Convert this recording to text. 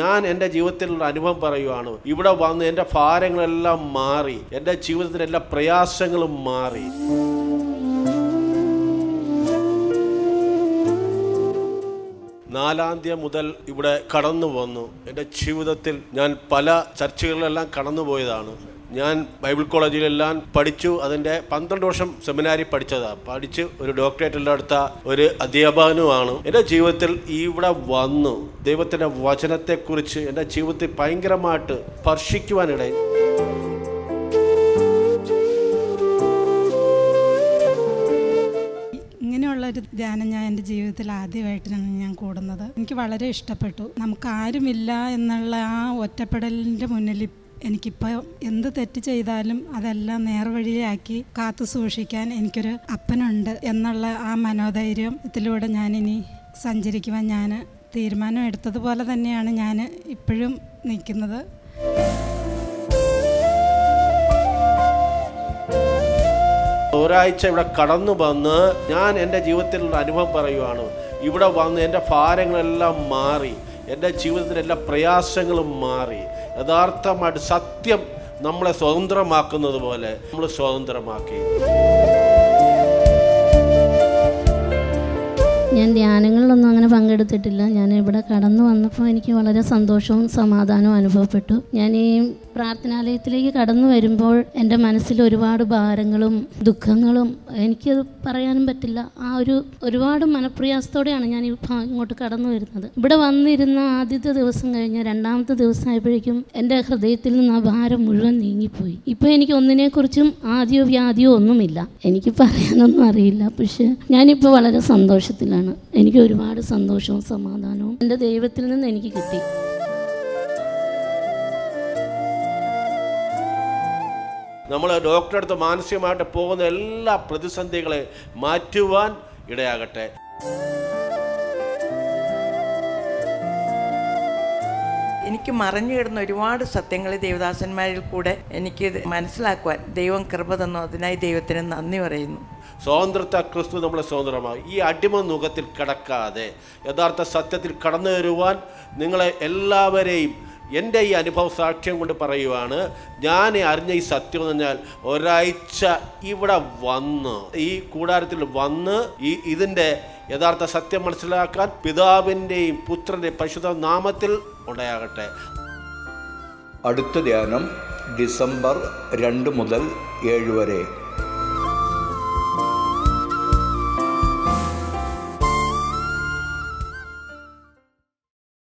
ഞാൻ എൻ്റെ ജീവിതത്തിലുള്ള അനുഭവം പറയുവാണ്. ഇവിടെ വന്ന് എൻ്റെ ഭാരങ്ങളെല്ലാം മാറി, എൻ്റെ ജീവിതത്തിൻ്റെ എല്ലാ പ്രയാസങ്ങളും മാറി. നാലാം തീയതി മുതൽ ഇവിടെ കടന്നു വന്നു. എൻ്റെ ജീവിതത്തിൽ ഞാൻ പല ചർച്ചകളിലെല്ലാം കടന്നുപോയതാണ്. ഞാൻ ബൈബിൾ കോളേജിലെല്ലാം പഠിച്ചു. അതിൻ്റെ 12 വർഷം സെമിനാരി പഠിച്ചതാണ്. പഠിച്ച് ഒരു ഡോക്ടറേറ്റ് എല്ലാം എടുത്ത ഒരു അധ്യാപകനുമാണ്. എൻ്റെ ജീവിതത്തിൽ ഇവിടെ വന്നു ദൈവത്തിൻ്റെ വചനത്തെക്കുറിച്ച് എൻ്റെ ജീവിതത്തിൽ ഭയങ്കരമായിട്ട് സ്പർശിക്കുവാനിടയിൽ. ഇങ്ങനെയുള്ളൊരു ധ്യാനം ഞാൻ എൻ്റെ ജീവിതത്തിൽ ആദ്യമായിട്ടാണ് ഞാൻ കൂടുന്നത്. എനിക്ക് വളരെ ഇഷ്ടപ്പെട്ടു. നമുക്ക് ആരുമില്ല എന്നുള്ള ആ ഒറ്റപ്പെടലിൻ്റെ മുന്നിൽ എനിക്കിപ്പോൾ എന്ത് തെറ്റ് ചെയ്താലും അതെല്ലാം നേർവഴിയാക്കി കാത്തു സൂക്ഷിക്കാൻ എനിക്കൊരു അപ്പനുണ്ട് എന്നുള്ള ആ മനോധൈര്യത്തിലൂടെ ഞാനിനി സഞ്ചരിക്കുവാൻ ഞാൻ തീരുമാനം എടുത്തതുപോലെ തന്നെയാണ് ഞാൻ ഇപ്പോഴും നിൽക്കുന്നത്. ഒരാഴ്ച ഇവിടെ കടന്നു വന്ന് ഞാൻ എൻ്റെ ജീവിതത്തിലുള്ള അനുഭവം പറയുവാണ്. ഇവിടെ വന്ന് എൻ്റെ ഭാരങ്ങളെല്ലാം മാറി, എൻ്റെ ജീവിതത്തിൻ്റെ എല്ലാ പ്രയാസങ്ങളും മാറി. യഥാർത്ഥമായിട്ട് സത്യം നമ്മളെ സ്വതന്ത്രമാക്കുന്നത് പോലെ നമ്മൾ സ്വതന്ത്രമാക്കി. ഞാൻ ധ്യാനങ്ങളിലൊന്നും അങ്ങനെ പങ്കെടുത്തിട്ടില്ല. ഞാൻ ഇവിടെ കടന്നു വന്നപ്പോൾ എനിക്ക് വളരെ സന്തോഷവും സമാധാനവും അനുഭവപ്പെട്ടു. ഞാൻ ഈ പ്രാർത്ഥനാലയത്തിലേക്ക് കടന്നു വരുമ്പോൾ എൻ്റെ മനസ്സിൽ ഒരുപാട് ഭാരങ്ങളും ദുഃഖങ്ങളും എനിക്കത് പറയാനും പറ്റില്ല. ഒരുപാട് മനപ്രയാസത്തോടെയാണ് ഞാൻ ഇങ്ങോട്ട് കടന്നു വരുന്നത്. ഇവിടെ വന്നിരുന്ന ആദ്യത്തെ ദിവസം കഴിഞ്ഞ് രണ്ടാമത്തെ ദിവസം ആയപ്പോഴേക്കും എൻ്റെ ഹൃദയത്തിൽ നിന്ന് ആ ഭാരം മുഴുവൻ നീങ്ങിപ്പോയി. ഇപ്പോൾ എനിക്ക് ഒന്നിനെക്കുറിച്ചും ആദ്യമോ വ്യാധിയോ ഒന്നുമില്ല. എനിക്ക് പറയാനൊന്നും അറിയില്ല. പക്ഷെ ഞാനിപ്പോൾ വളരെ സന്തോഷത്തിലാണ്. എനിക്ക് ഒരുപാട് സന്തോഷവും സമാധാനവും എൻ്റെ ദൈവത്തിൽ നിന്ന് എനിക്ക് കിട്ടി. നമ്മൾ ഡോക്ടറെ അടുത്ത് മാനസികമായിട്ട് പോകുന്ന എല്ലാ പ്രതിസന്ധികളെ മാറ്റുവാൻ ഇടയാകട്ടെ. എനിക്ക് മറഞ്ഞു കിടന്ന ഒരുപാട് സത്യങ്ങൾ ദേവദാസന്മാരിൽ കൂടെ എനിക്ക് മനസ്സിലാക്കുവാൻ ദൈവം കൃപ തന്നു. അതിനായി ദൈവത്തിന് നന്ദി പറയുന്നു. സ്വാതന്ത്ര്യത്തെ ക്രിസ്തു നമ്മളെ സ്വതന്ത്രമായി. ഈ അടിമ നുഖത്തിൽ കിടക്കാതെ യഥാർത്ഥ സത്യത്തിൽ കടന്നു വരുവാൻ നിങ്ങളെ എല്ലാവരെയും എൻ്റെ ഈ അനുഭവ സാക്ഷ്യം കൊണ്ട് പറയുവാണ്. ഞാൻ അറിഞ്ഞ ഈ സത്യം എന്ന് പറഞ്ഞാൽ ഒരാഴ്ച ഇവിടെ വന്ന് ഈ കൂടാരത്തിൽ വന്ന് ഇതിൻ്റെ യഥാർത്ഥ സത്യം മനസ്സിലാക്കാൻ പിതാവിൻ്റെയും പുത്രൻ്റെയും പരിശുദ്ധ നാമത്തിൽ ഉണ്ടാകട്ടെ. അടുത്ത ധ്യാനം ഡിസംബർ 2 മുതൽ 7 വരെ.